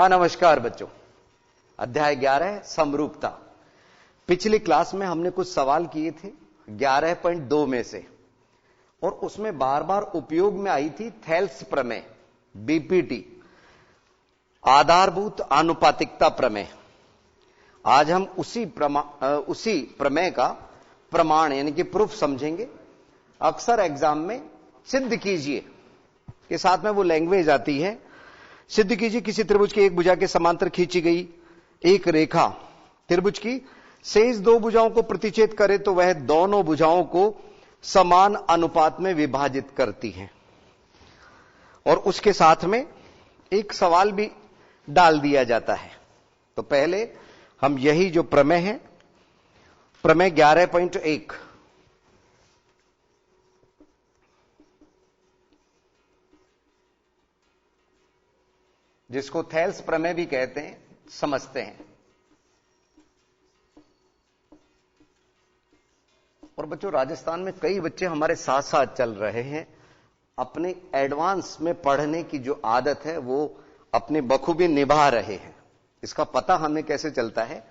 नमस्कार बच्चों। अध्याय 11 समरूपता। पिछली क्लास में हमने कुछ सवाल किए थे 11.2 में से, और उसमें बार बार उपयोग में आई थी थेल्स प्रमेय, बीपीटी, आधारभूत आनुपातिकता प्रमेय। आज हम उसी प्रमेय का प्रमाण यानी कि प्रूफ समझेंगे। अक्सर एग्जाम में सिद्ध कीजिए के साथ में वो लैंग्वेज आती है। सिद्ध कीजिए किसी त्रिभुज की एक भुजा के समांतर खींची गई एक रेखा त्रिभुज की शेष दो भुजाओं को प्रतिच्छेद करे तो वह दोनों भुजाओं को समान अनुपात में विभाजित करती है। और उसके साथ में एक सवाल भी डाल दिया जाता है। तो पहले हम यही जो प्रमेय है, प्रमेय 11.1, जिसको थेल्स प्रमेय भी कहते हैं, समझते हैं। और बच्चों, राजस्थान में कई बच्चे हमारे साथ साथ चल रहे हैं। अपने एडवांस में पढ़ने की जो आदत है वो अपने बखूबी निभा रहे हैं। इसका पता हमें कैसे चलता है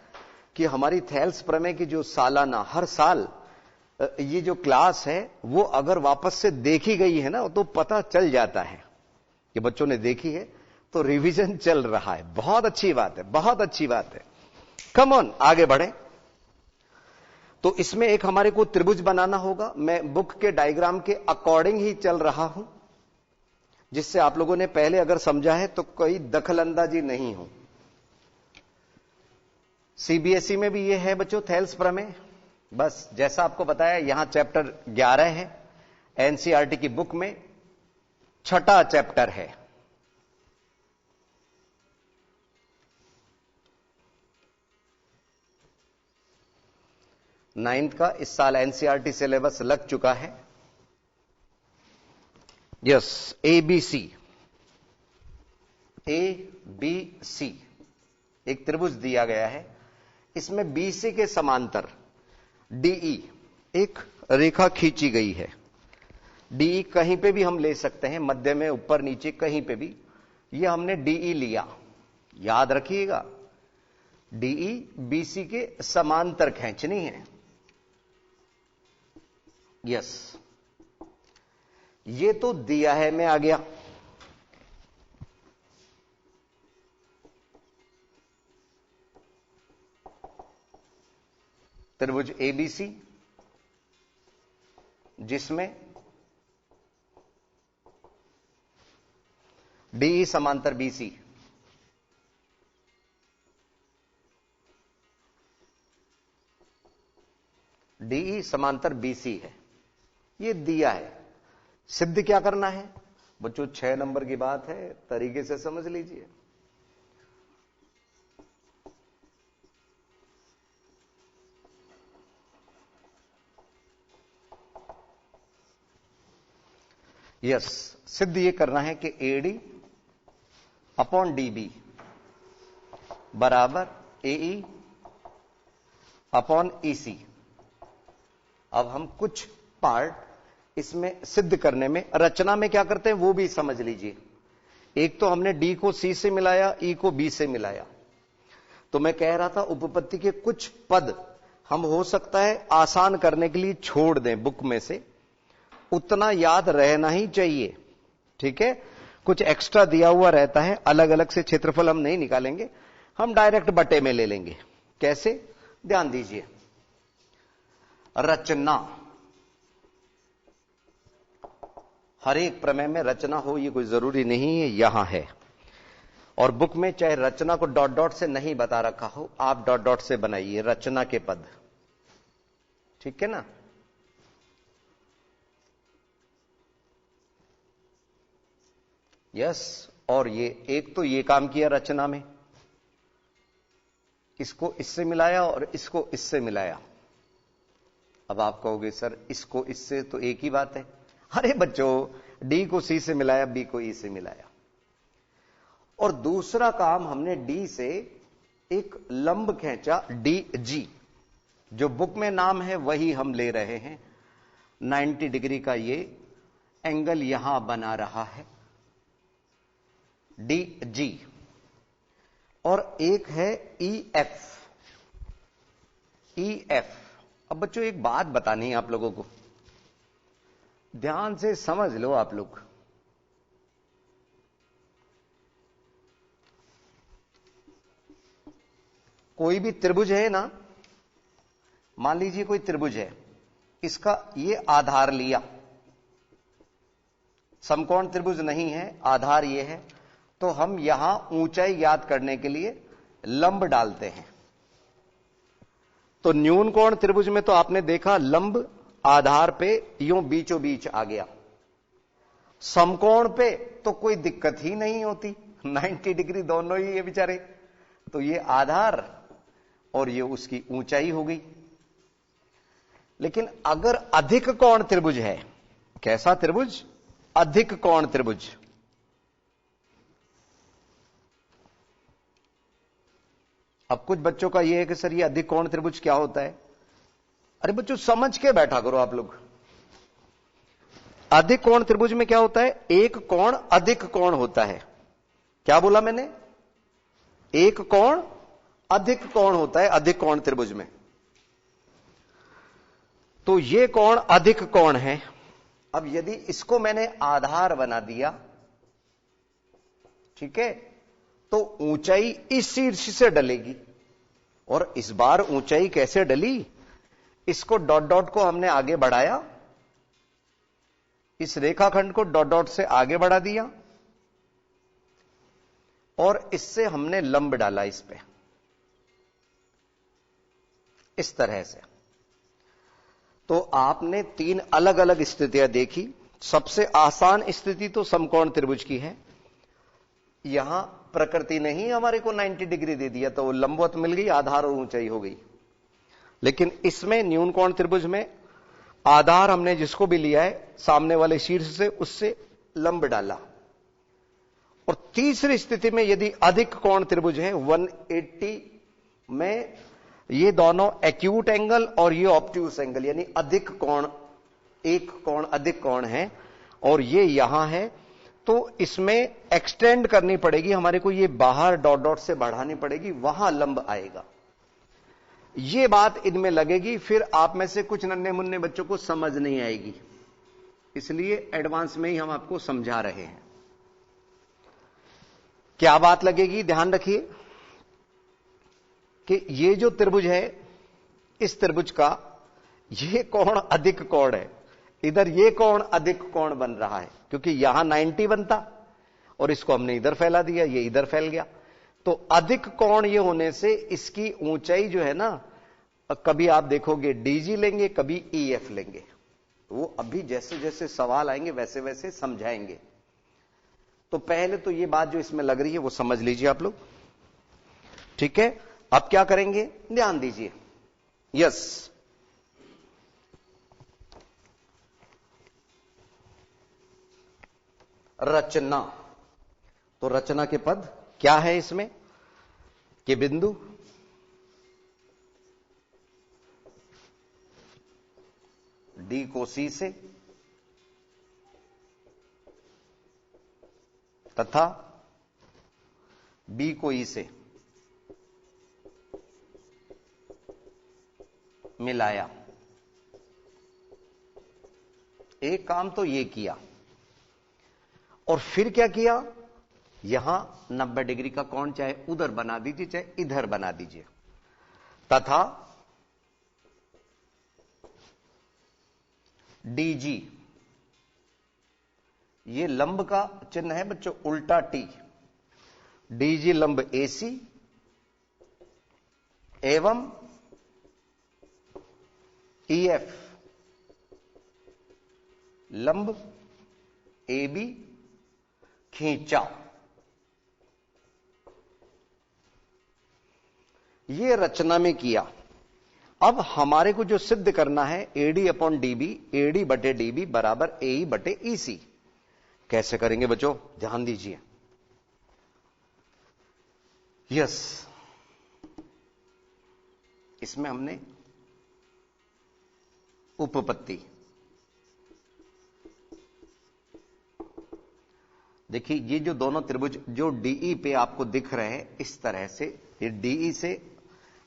कि हमारी थेल्स प्रमेय की जो सालाना हर साल ये जो क्लास है वो अगर वापस से देखी गई है ना, तो पता चल जाता है कि बच्चों ने देखी है, तो रिवीजन चल रहा है। बहुत अच्छी बात है, बहुत अच्छी बात है। कम ऑन, आगे बढ़े। तो इसमें एक हमारे को त्रिभुज बनाना होगा। मैं बुक के डायग्राम के अकॉर्डिंग ही चल रहा हूं, जिससे आप लोगों ने पहले अगर समझा है तो कोई दखलंदाजी नहीं हो। सीबीएसई में भी ये है बच्चों थेल्स प्रमेय। बस जैसा आपको बताया, यहां चैप्टर 11 है, एनसीईआरटी की बुक में छठा चैप्टर है। 9th का इस साल एनसीईआरटी सिलेबस लग चुका है। यस, एबीसी एक त्रिभुज दिया गया है। इसमें बीसी के समांतर डीई एक रेखा खींची गई है। डीई कहीं पे भी हम ले सकते हैं, मध्य में, ऊपर नीचे, कहीं पे भी। ये हमने डीई लिया, याद रखिएगा। डीई बीसी के समांतर खींचनी है। यस, ये तो दिया है, मैं आ गया। त्रिभुज एबीसी, जिसमें डीई समांतर बीसी, डीई समांतर बीसी है। ये दिया है। सिद्ध क्या करना है बच्चों? 6 नंबर की बात है, तरीके से समझ लीजिए। यस, सिद्ध ये करना है कि एडी अपॉन डीबी बराबर एई अपॉन ईसी। अब हम कुछ पार्ट इसमें सिद्ध करने में, रचना में क्या करते हैं वो भी समझ लीजिए। एक तो हमने डी को सी से मिलाया, ई को बी से मिलाया। तो मैं कह रहा था उपपत्ति के कुछ पद हम हो सकता है आसान करने के लिए छोड़ दें बुक में से, उतना याद रहना ही चाहिए। ठीक है, कुछ एक्स्ट्रा दिया हुआ रहता है। अलग अलग से क्षेत्रफल हम नहीं निकालेंगे, हम डायरेक्ट बटे में ले लेंगे। कैसे? ध्यान दीजिए। रचना, हर एक प्रमेय में रचना हो ये कोई जरूरी नहीं है, यहां है। और बुक में चाहे रचना को डॉट डॉट से नहीं बता रखा हो, आप डॉट डॉट से बनाइए रचना के पद। ठीक है ना? यस, और ये एक तो ये काम किया रचना में, इसको इससे मिलाया और इसको इससे मिलाया। अब आप कहोगे सर इसको इससे तो एक ही बात है। अरे बच्चों, डी को सी से मिलाया, बी को ई से मिलाया। और दूसरा काम हमने डी से एक लंब खींचा, डी जी, जो बुक में नाम है वही हम ले रहे हैं। 90 डिग्री का ये एंगल यहां बना रहा है, डी जी। और एक है ई एफ। E F. अब बच्चों एक बात बतानी है आप लोगों को, ध्यान से समझ लो आप लोग। कोई भी त्रिभुज है ना, मान लीजिए कोई त्रिभुज है, इसका ये आधार लिया, समकोण त्रिभुज नहीं है, आधार ये है, तो हम यहां ऊंचाई ज्ञात करने के लिए लंब डालते हैं। तो न्यून कोण त्रिभुज में तो आपने देखा लंब आधार पे यूं बीचों बीच आ गया, समकोण पे तो कोई दिक्कत ही नहीं होती, 90 डिग्री दोनों ही ये बेचारे, तो ये आधार और ये उसकी ऊंचाई हो गई। लेकिन अगर अधिक कोण त्रिभुज है, कैसा त्रिभुज? अधिक कोण त्रिभुज। अब कुछ बच्चों का यह है कि सर ये अधिक कोण त्रिभुज क्या होता है? अरे बच्चों समझ के बैठा करो आप लोग। अधिक कोण त्रिभुज में क्या होता है? एक कोण अधिक कोण होता है। क्या बोला मैंने? एक कोण अधिक कोण होता है अधिक कोण त्रिभुज में। तो ये कोण अधिक कोण है। अब यदि इसको मैंने आधार बना दिया, ठीक है, तो ऊंचाई इस शीर्ष से डलेगी। और इस बार ऊंचाई कैसे डली? इसको डॉट डॉट को हमने आगे बढ़ाया, इस रेखाखंड को डॉट डॉट से आगे बढ़ा दिया और इससे हमने लंब डाला इस पे, इस तरह से। तो आपने तीन अलग अलग स्थितियां देखी। सबसे आसान स्थिति तो समकोण त्रिभुज की है। यहां प्रकृति ने ही हमारे को 90 डिग्री दे दिया, तो लंबवत मिल गई, आधार और ऊंचाई हो गई। लेकिन इसमें न्यून कोण त्रिभुज में आधार हमने जिसको भी लिया है सामने वाले शीर्ष से, उससे लंब डाला। और तीसरी स्थिति में यदि अधिक कोण त्रिभुज है 180 में, ये दोनों एक्यूट एंगल और ये ऑब्ट्यूस एंगल, यानी अधिक कोण, एक कोण अधिक कोण है और ये यहां है, तो इसमें एक्सटेंड करनी पड़ेगी हमारे को, ये बाहर डॉट डॉट से बढ़ानी पड़ेगी, वहां लंब आएगा। ये बात इनमें लगेगी, फिर आप में से कुछ नन्हे मुन्ने बच्चों को समझ नहीं आएगी, इसलिए एडवांस में ही हम आपको समझा रहे हैं। क्या बात लगेगी? ध्यान रखिए कि ये जो त्रिभुज है, इस त्रिभुज का ये कोण अधिक कोण है, इधर ये कोण अधिक कोण बन रहा है, क्योंकि यहां 90 बनता और इसको हमने इधर फैला दिया, ये इधर फैल गया। तो अधिक कोण ये होने से इसकी ऊंचाई जो है ना, कभी आप देखोगे डीजी लेंगे, कभी ईएफ लेंगे। वो अभी जैसे जैसे सवाल आएंगे वैसे वैसे समझाएंगे। तो पहले तो ये बात जो इसमें लग रही है वो समझ लीजिए आप लोग, ठीक है। अब क्या करेंगे? ध्यान दीजिए। यस, रचना। तो रचना के पद क्या है इसमें? कि बिंदु डी को सी से तथा बी को ई से मिलाया। एक काम तो ये किया, और फिर क्या किया? यहां 90 डिग्री का कोण चाहे उधर बना दीजिए चाहे इधर बना दीजिए, तथा डीजी, ये लंब का चिन्ह है बच्चों, उल्टा टी, डीजी लंब एसी एवं ईएफ लंब एबी खींचा। ये रचना में किया। अब हमारे को जो सिद्ध करना है, एडी अपॉन डीबी, एडी बटे डीबी बराबर एई बटे ईसी। कैसे करेंगे बच्चों? ध्यान दीजिए। यस, इसमें हमने उपपत्ति देखिए ये जो दोनों त्रिभुज जो डीई पे आपको दिख रहे हैं इस तरह से, ये डीई से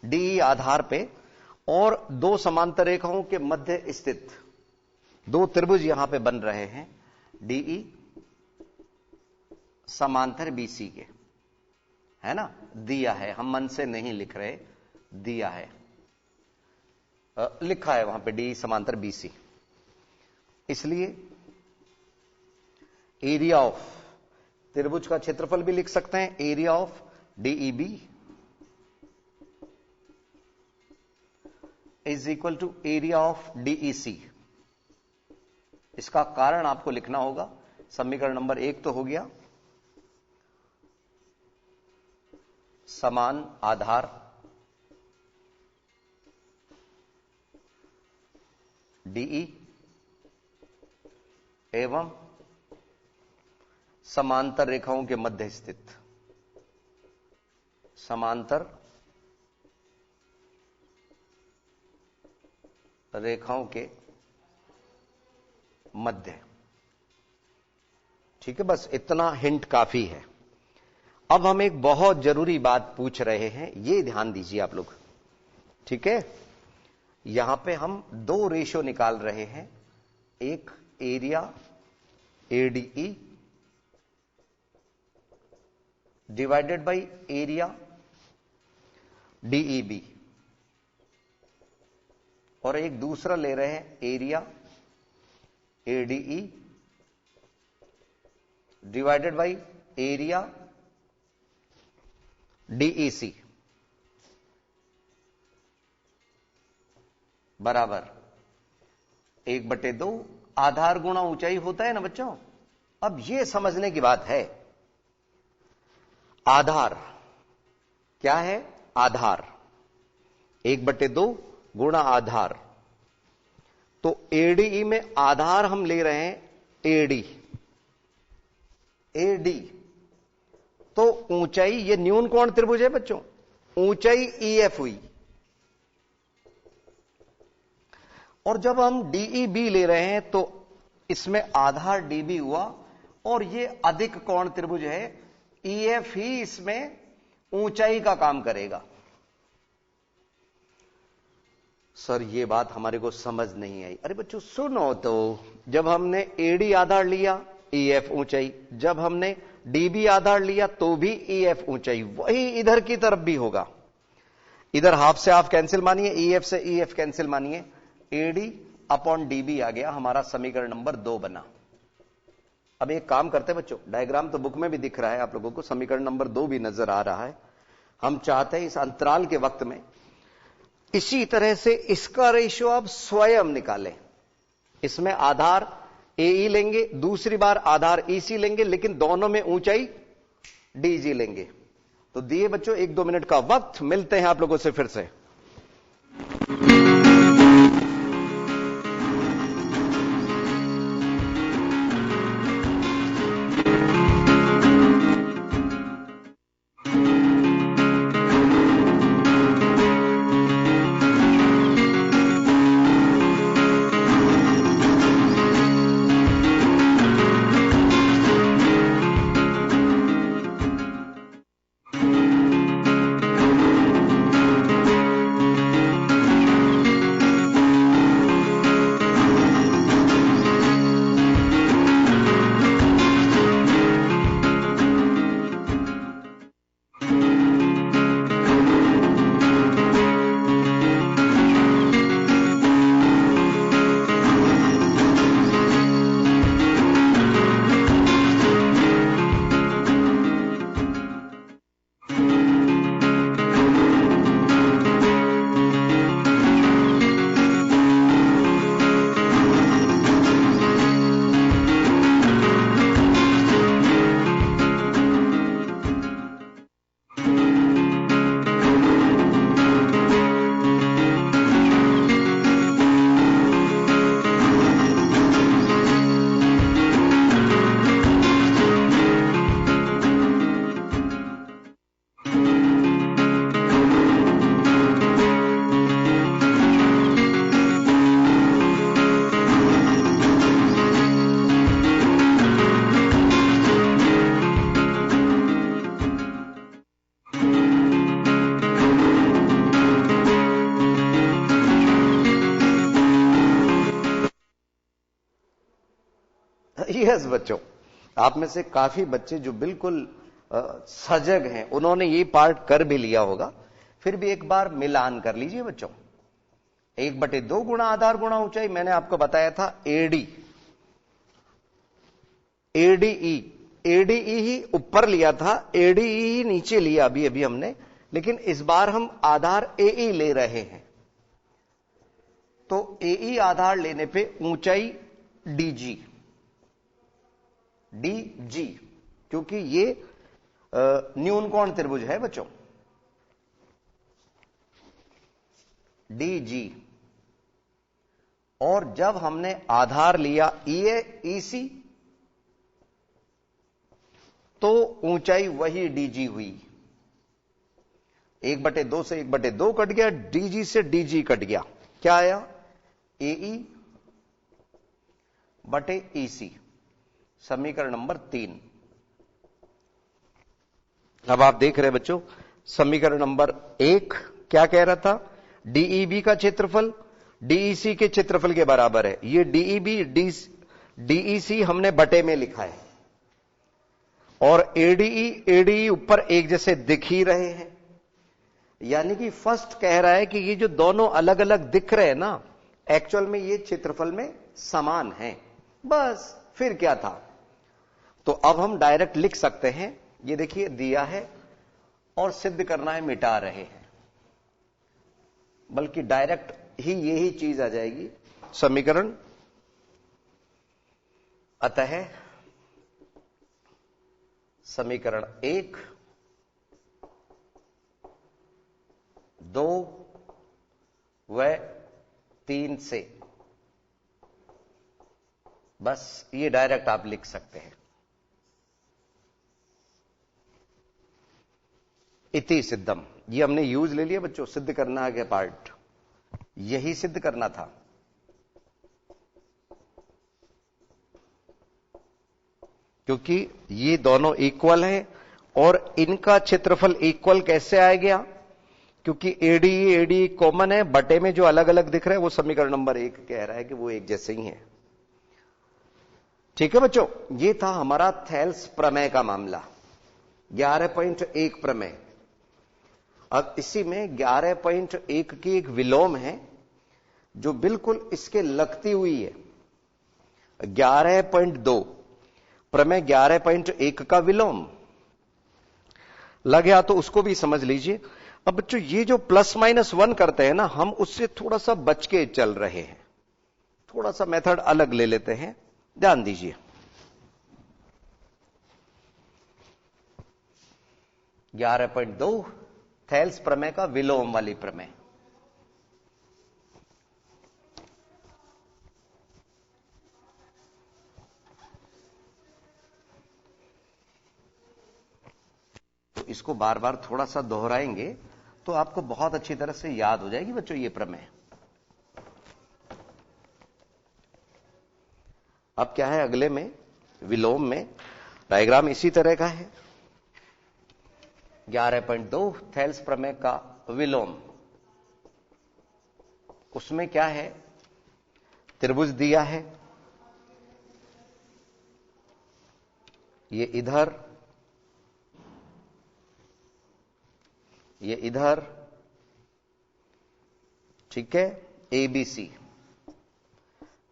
डीई आधार पे और दो समांतर रेखाओं के मध्य स्थित दो त्रिभुज यहां पे बन रहे हैं, डीई समांतर बीसी के, है ना, दिया है, हम मन से नहीं लिख रहे, दिया है, लिखा है वहां पे डीई समांतर बीसी। इसलिए एरिया ऑफ त्रिभुज का क्षेत्रफल भी लिख सकते हैं, area of DEB is equal to area of DEC. इसका कारण आपको लिखना होगा, समीकरण नंबर 1 तो हो गया, समान आधार डीई एवं समांतर रेखाओं के मध्य स्थित, समांतर रेखाओं के मध्य। ठीक है, बस इतना हिंट काफी है। अब हम एक बहुत जरूरी बात पूछ रहे हैं, ये ध्यान दीजिए आप लोग। ठीक है, यहां पे हम दो रेशो निकाल रहे हैं, एक area ADE divided by area DEB, और एक दूसरा ले रहे हैं area ADE divided by area DEC बराबर 1/2 आधार गुणा ऊंचाई होता है ना बच्चों। अब यह समझने की बात है, आधार क्या है, आधार 1/2 गुणा आधार, तो एडीई में आधार हम ले रहे हैं एडी, एडी तो ऊंचाई, ये न्यून कोण त्रिभुज है बच्चों, ऊंचाई ईएफ हुई, और जब हम डीईबी ले रहे हैं तो इसमें आधार डीबी हुआ, और ये अधिक कोण त्रिभुज है, ईएफ ही इसमें ऊंचाई का काम करेगा। सर ये बात हमारे को समझ नहीं आई। अरे बच्चों सुनो तो, जब हमने एडी आधार लिया ईएफ ऊंचाई, जब हमने डीबी आधार लिया तो भी ईएफ ऊंचाई, वही इधर की तरफ भी होगा। इधर हाफ से हाफ कैंसिल मानिए, ईएफ से ईएफ कैंसिल मानिए, एडी अपॉन डीबी आ गया, हमारा समीकरण नंबर 2 बना। अब एक काम करते हैं बच्चों, डायग्राम तो बुक में भी दिख रहा है आप लोगों को, समीकरण नंबर 2 भी नजर आ रहा है। हम चाहते हैं इस अंतराल के वक्त में इसी तरह से इसका रेशियो आप स्वयं निकालें। इसमें आधार एई लेंगे, दूसरी बार आधार ईसी लेंगे, लेकिन दोनों में ऊंचाई डीजी लेंगे। तो दिए बच्चों 1-2 मिनट का वक्त, मिलते हैं आप लोगों से फिर से। यस बच्चों, आप में से काफी बच्चे जो बिल्कुल सजग हैं, उन्होंने ये पार्ट कर भी लिया होगा। फिर भी एक बार मिलान कर लीजिए बच्चों। 1/2 गुणा आधार गुणा ऊंचाई, मैंने आपको बताया था एडी, एडीई, एडीई ही ऊपर लिया था, एडीई ही नीचे लिया अभी अभी हमने, लेकिन इस बार हम आधार एई ले रहे हैं। तो एई आधार लेने पे ऊंचाई डीजी, डीजी, क्योंकि ये न्यून कोण त्रिभुज है बच्चों, डीजी। और जब हमने आधार लिया ईसी, तो ऊंचाई वही डीजी हुई। 1/2 से 1/2 कट गया, डीजी से डीजी कट गया, क्या आया? एई बटे ईसी, समीकरण नंबर 3। अब आप देख रहे हैं बच्चों, समीकरण नंबर 1 क्या कह रहा था? डीईबी का क्षेत्रफल डीईसी के क्षेत्रफल के बराबर है। ये डीईबी डीईसी हमने बटे में लिखा है, और एडीई ऊपर एक जैसे दिख ही रहे हैं। यानी कि फर्स्ट कह रहा है कि ये जो दोनों अलग अलग दिख रहे हैं ना, एक्चुअल में ये क्षेत्रफल में समान हैं। बस फिर क्या था? तो अब हम डायरेक्ट लिख सकते हैं, ये देखिए दिया है और सिद्ध करना है, मिटा रहे हैं, बल्कि डायरेक्ट ही यही चीज आ जाएगी समीकरण। अतः समीकरण 1, 2 व 3 से बस ये डायरेक्ट आप लिख सकते हैं। इति सिद्धम, ये हमने यूज ले लिया बच्चों, सिद्ध करना है पार्ट, यही सिद्ध करना था। क्योंकि ये दोनों इक्वल है, और इनका क्षेत्रफल इक्वल कैसे आ गया? क्योंकि एडी कॉमन है, बटे में जो अलग अलग दिख रहा है वो समीकरण नंबर 1 कह रहा है कि वो एक जैसे ही है। ठीक है बच्चों, ये था हमारा थेल्स प्रमेय का मामला, 11.1 प्रमेय। अब इसी में 11.1 की एक विलोम है जो बिल्कुल इसके लगती हुई है, 11.2 प्रमेय 11.1 का विलोम लग गया, तो उसको भी समझ लीजिए। अब बच्चों ये जो +-1 करते हैं ना, हम उससे थोड़ा सा बच के चल रहे हैं, थोड़ा सा मेथड अलग ले लेते हैं, ध्यान दीजिए। 11.2 थेल्स प्रमेय का विलोम वाली प्रमेय। तो इसको बार बार थोड़ा सा दोहराएंगे तो आपको बहुत अच्छी तरह से याद हो जाएगी बच्चों ये प्रमेय। अब क्या है अगले में, विलोम में डायग्राम इसी तरह का है। 11.2 थेल्स प्रमेय का विलोम, उसमें क्या है? त्रिभुज दिया है, ये इधर, ये इधर, ठीक है, एबीसी।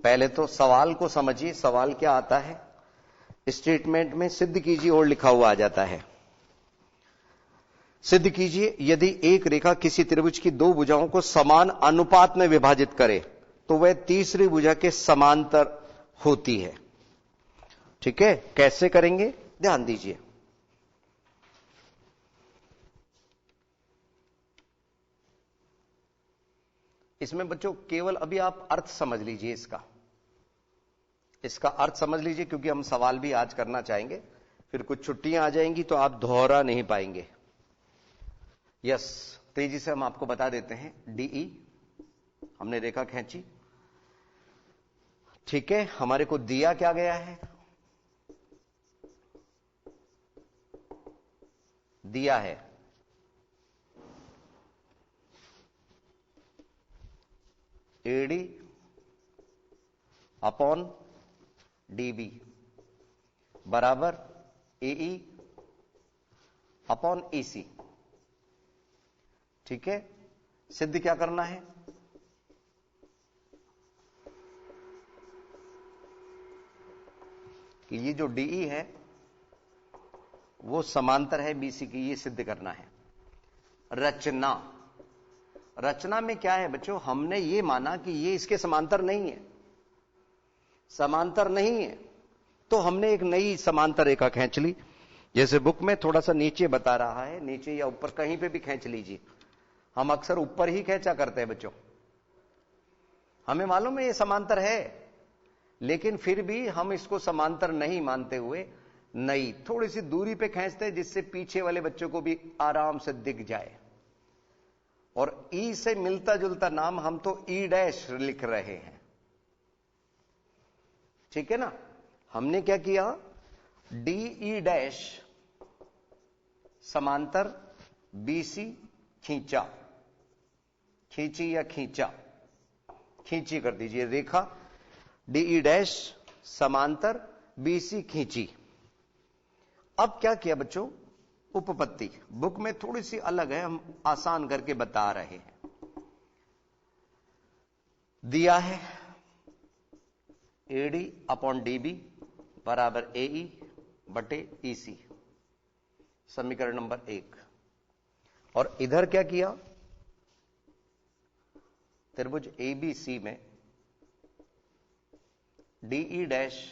पहले तो सवाल को समझिए, सवाल क्या आता है? स्टेटमेंट में सिद्ध कीजिए और लिखा हुआ आ जाता है। सिद्ध कीजिए यदि एक रेखा किसी त्रिभुज की दो भुजाओं को समान अनुपात में विभाजित करे तो वह तीसरी भुजा के समांतर होती है। ठीक है, कैसे करेंगे ध्यान दीजिए। इसमें बच्चों केवल अभी आप अर्थ समझ लीजिए, इसका अर्थ समझ लीजिए, क्योंकि हम सवाल भी आज करना चाहेंगे, फिर कुछ छुट्टियां आ जाएंगी तो आप दोहरा नहीं पाएंगे। यस, तेजी से हम आपको बता देते हैं। डीई हमने रेखा खींची, ठीक है, हमारे को दिया क्या गया है? दिया है एडी अपॉन डीबी, बराबर AE अपॉन AC। ठीक है, सिद्ध क्या करना है? कि ये जो DE है वो समांतर है BC की, ये सिद्ध करना है। रचना में क्या है बच्चों, हमने ये माना कि ये इसके समांतर नहीं है, समांतर नहीं है, तो हमने एक नई समांतर रेखा खींच ली। जैसे बुक में थोड़ा सा नीचे बता रहा है, नीचे या ऊपर कहीं पे भी खींच लीजिए। हम अक्सर ऊपर ही खींचा करते हैं बच्चों, हमें मालूम है ये समांतर है, लेकिन फिर भी हम इसको समांतर नहीं मानते हुए नई थोड़ी सी दूरी पे खींचते हैं, जिससे पीछे वाले बच्चों को भी आराम से दिख जाए। और ई से मिलता जुलता नाम हम तो ई डैश लिख रहे हैं। ठीक है ना, हमने क्या किया, DE डैश समांतर BC खींचा, खींची या खींचा, खींची कर दीजिए रेखा, DE डैश समांतर BC खींची। अब क्या किया बच्चों, उपपत्ति बुक में थोड़ी सी अलग है, हम आसान करके बता रहे हैं। दिया है AD अपॉन DB बराबर AE बटे EC, समीकरण नंबर 1। और इधर क्या किया, त्रिभुज ABC में DE डैश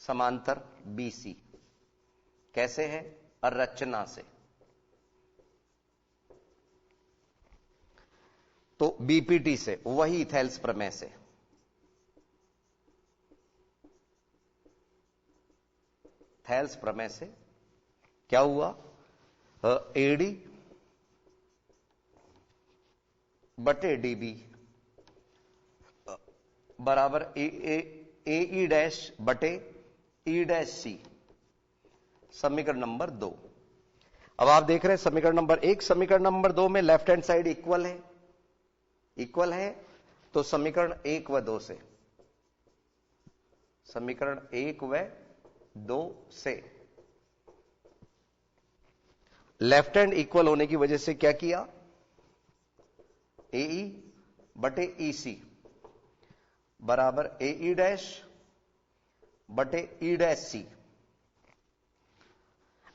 समांतर BC कैसे है, रचना से। तो BPT से, वही थेल्स प्रमेय से। थेल्स प्रमेय से क्या हुआ, AD बटे DB बराबर AE डैश बटे E डैश C, समीकरण नंबर 2। अब आप देख रहे हैं समीकरण नंबर 1, समीकरण नंबर 2 में लेफ्ट हैंड साइड इक्वल है, इक्वल है, तो समीकरण 1 व 2 से, समीकरण 1 व 2 से लेफ्ट हैंड इक्वल होने की वजह से क्या किया, AE बटे EC बराबर AE डैश बटे E डैश C।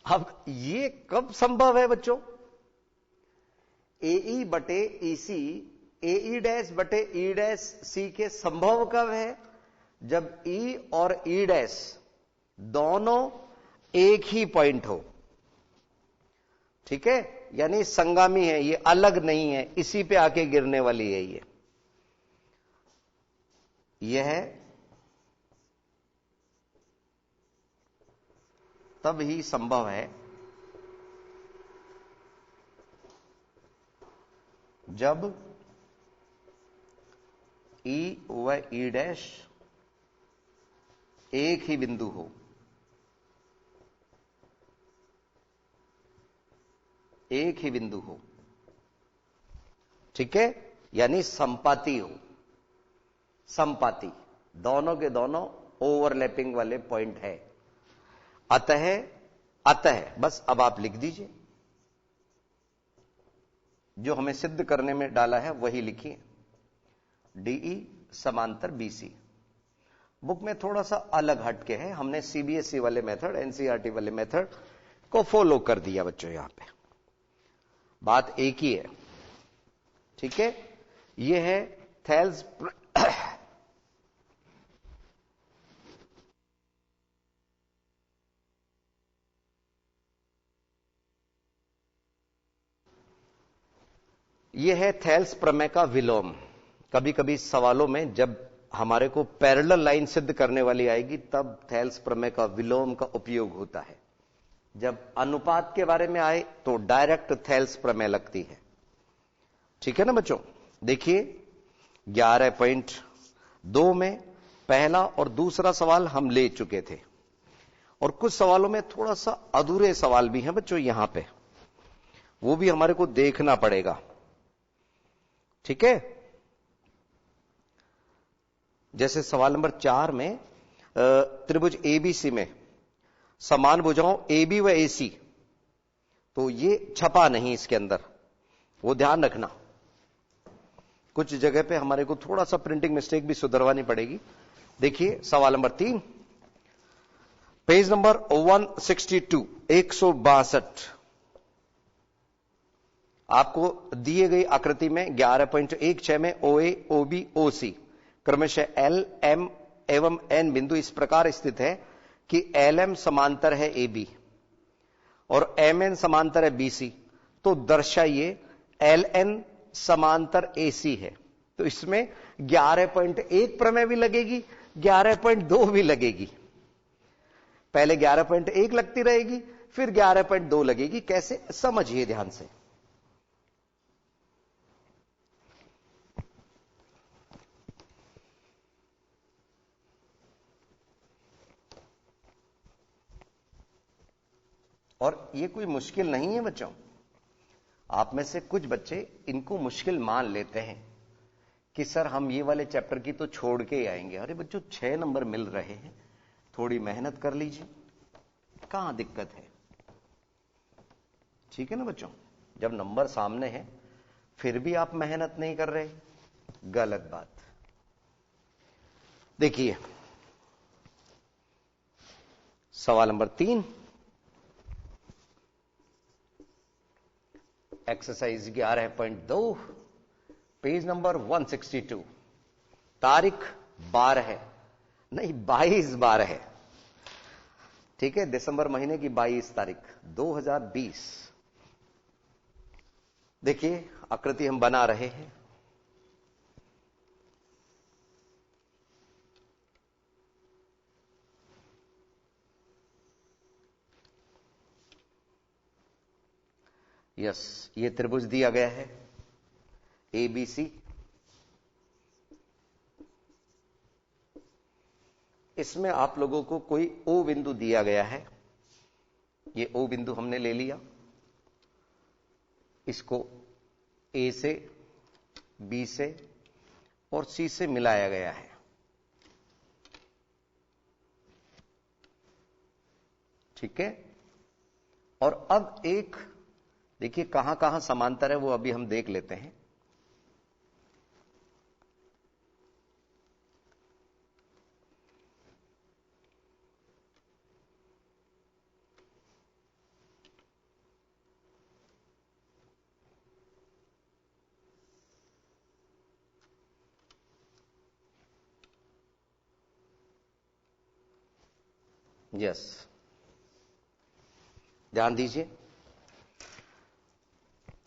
अब ये कब संभव है बच्चों, AE बटे EC AE डैश बटे E डैश C के संभव कब है, जब E और E डैश दोनों एक ही पॉइंट हो। ठीक है, यानी संगामी है, ये अलग नहीं है, इसी पे आके गिरने वाली है। यह है तब ही संभव है जब E व E डैश एक ही बिंदु हो, एक ही बिंदु हो। ठीक है, यानी संपाती हो, संपाती, दोनों के दोनों ओवरलैपिंग वाले पॉइंट है। अतः बस अब आप लिख दीजिए, जो हमें सिद्ध करने में डाला है वही लिखिए, DE समांतर BC। बुक में थोड़ा सा अलग हटके है, हमने CBSE वाले मेथड, NCERT वाले मेथड को फॉलो कर दिया बच्चों। यहां पे बात एक ही है। ठीक है, यह है थेल्स यह है थेल्स प्रमेय का विलोम। कभी कभी सवालों में जब हमारे को पैरेलल लाइन सिद्ध करने वाली आएगी, तब थेल्स प्रमेय का विलोम का उपयोग होता है। जब अनुपात के बारे में आए तो डायरेक्ट थेल्स प्रमेय लगती है। ठीक है ना बच्चों, देखिए 11.2 में पहला और दूसरा सवाल हम ले चुके थे, और कुछ सवालों में थोड़ा सा अधूरे सवाल भी हैं बच्चों यहां पे, वो भी हमारे को देखना पड़ेगा। ठीक है, जैसे सवाल नंबर 4 में त्रिभुज ABC में समान भुजाओं ए बी व ए सी, तो ये छपा नहीं इसके अंदर, वो ध्यान रखना। कुछ जगह पे हमारे को थोड़ा सा प्रिंटिंग मिस्टेक भी सुधरवानी पड़ेगी। देखिए सवाल नंबर 3, पेज नंबर 162, 162। आपको दिए गई आकृति में 11.16 में OA, OB, OC क्रमशः L, M एवं N बिंदु इस प्रकार स्थित है कि LM समांतर है AB और MN समांतर है BC, तो दर्शाइए LN समांतर AC है। तो इसमें 11.1 प्रमेय भी लगेगी, 11.2 भी लगेगी। पहले 11.1 लगती रहेगी, फिर 11.2 लगेगी। कैसे, समझिए ध्यान से। और ये कोई मुश्किल नहीं है बच्चों। आप में से कुछ बच्चे इनको मुश्किल मान लेते हैं कि सर हम ये वाले चैप्टर की तो छोड़ के ही आएंगे। अरे बच्चों 6 नंबर मिल रहे हैं, थोड़ी मेहनत कर लीजिए, कहां दिक्कत है। ठीक है ना बच्चों, जब नंबर सामने है फिर भी आप मेहनत नहीं कर रहे, गलत बात। देखिए सवाल नंबर 3, एक्सरसाइज 11.2, पेज नंबर 162, तारीख 12 है, नहीं 22/12 है। ठीक है, दिसंबर महीने की 22 तारीख 2020। देखिए आकृति हम बना रहे हैं। यस, ये त्रिभुज दिया गया है ABC। इसमें आप लोगों को कोई O बिंदु दिया गया है। ये O बिंदु हमने ले लिया, इसको A से, B से और C से मिलाया गया है। ठीक है, और अब एक देखिए कहां कहां समांतर है वो अभी हम देख लेते हैं। यस, ध्यान दीजिए,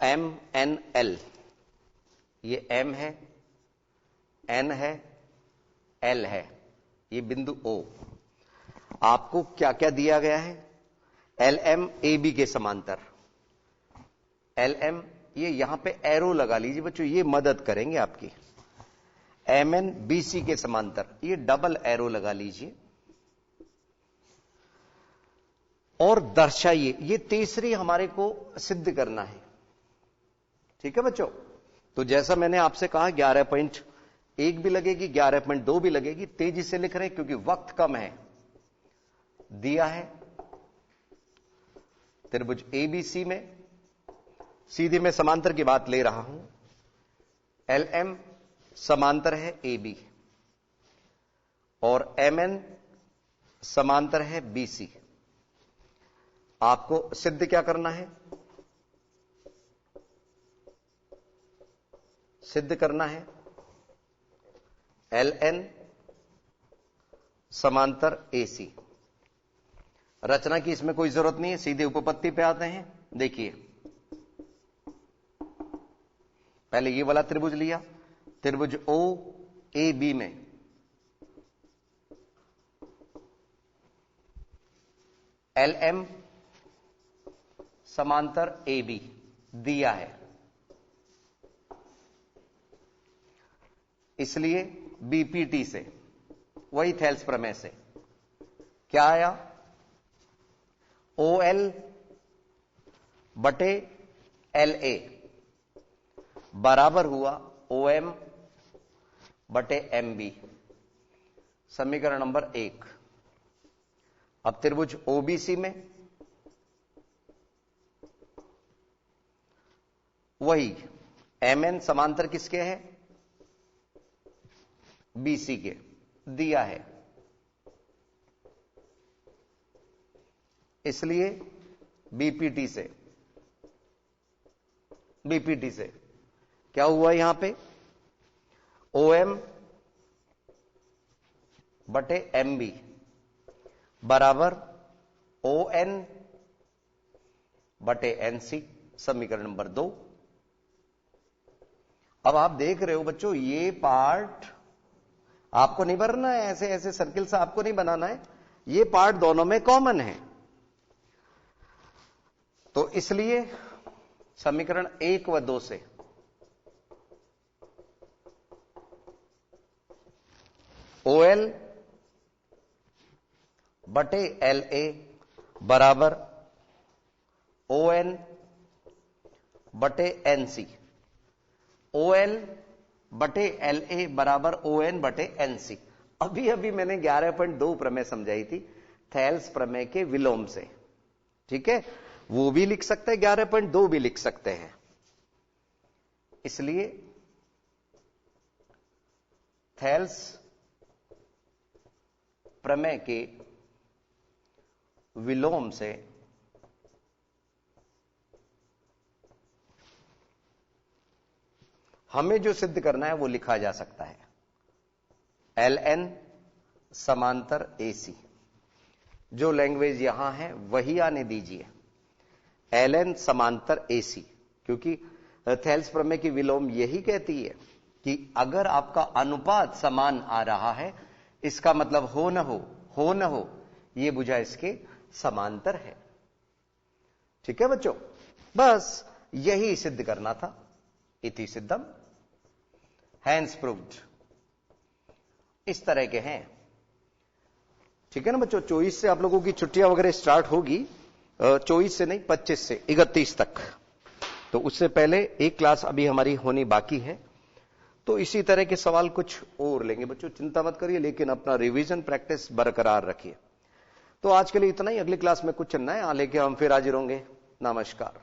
MNL, ये M है, N है, L है, ये बिंदु O। आपको क्या क्या दिया गया है? LM AB के समांतर। LM, ये यहां पे एरो लगा लीजिए बच्चों, ये मदद करेंगे आपकी। MN BC के समांतर, ये डबल एरो लगा लीजिए और दर्शाइए। ये तीसरी हमारे को सिद्ध करना है। ठीक है बच्चों, तो जैसा मैंने आपसे कहा 11.1 भी लगेगी, 11.2 भी लगेगी। तेजी से लिख रहे हैं क्योंकि वक्त कम है। दिया है त्रिभुज ABC में, सीधी मैं समांतर की बात ले रहा हूं। LM समांतर है AB और MN समांतर है BC। आपको सिद्ध क्या करना है? सिद्ध करना है LN समांतर AC। रचना की इसमें कोई जरूरत नहीं है, सीधे उपपत्ति पे आते हैं। देखिए पहले ये वाला त्रिभुज लिया, त्रिभुज OAB में LM समांतर AB दिया है, इसलिए BPT से, वही थेल्स प्रमेय से क्या आया? OL बटे LA बराबर हुआ OM बटे MB। समीकरण नंबर 1। अब त्रिभुज ओबीसी में वही MN समांतर किसके है? BC के दिया है, इसलिए बीपीटी से क्या हुआ यहां पे? OM बटे MB बराबर ON बटे NC, समीकरण नंबर 2। अब आप देख रहे हो बच्चों, ये पार्ट आपको नहीं भरना है, ऐसे ऐसे सर्किल से आपको नहीं बनाना है, ये पार्ट दोनों में कॉमन है। तो इसलिए समीकरण 1 व 2 से OL बटे LA बराबर ON बटे NC, OL बटे LA बराबर ON बटे NC। अभी अभी मैंने 11.2 प्रमेय समझाई थी थेल्स प्रमेय के विलोम से, ठीक है, वो भी लिख सकते हैं, 11.2 भी लिख सकते हैं। इसलिए थेल्स प्रमेय के विलोम से हमें जो सिद्ध करना है वो लिखा जा सकता है LN समांतर AC। जो लैंग्वेज यहां है वही आने दीजिए, LN समांतर AC, क्योंकि थेल्स प्रमेय की विलोम यही कहती है कि अगर आपका अनुपात समान आ रहा है, इसका मतलब हो न हो ये भुजा इसके समांतर है। ठीक है बच्चों, बस यही सिद्ध करना था। इति सिद्धम हैंस प्रूव्ड। इस तरह के हैं, ठीक है ना बच्चों। 24 से आप लोगों की छुट्टियां वगैरह स्टार्ट होगी, 24 से नहीं 25 से 31 तक, तो उससे पहले एक क्लास अभी हमारी होनी बाकी है। तो इसी तरह के सवाल कुछ और लेंगे बच्चों, चिंता मत करिए, लेकिन अपना रिवीजन प्रैक्टिस बरकरार रखिए। तो आज के लिए इतना ही, अगली क्लास में कुछ नया लेके हम फिर हाजिर होंगे। नमस्कार।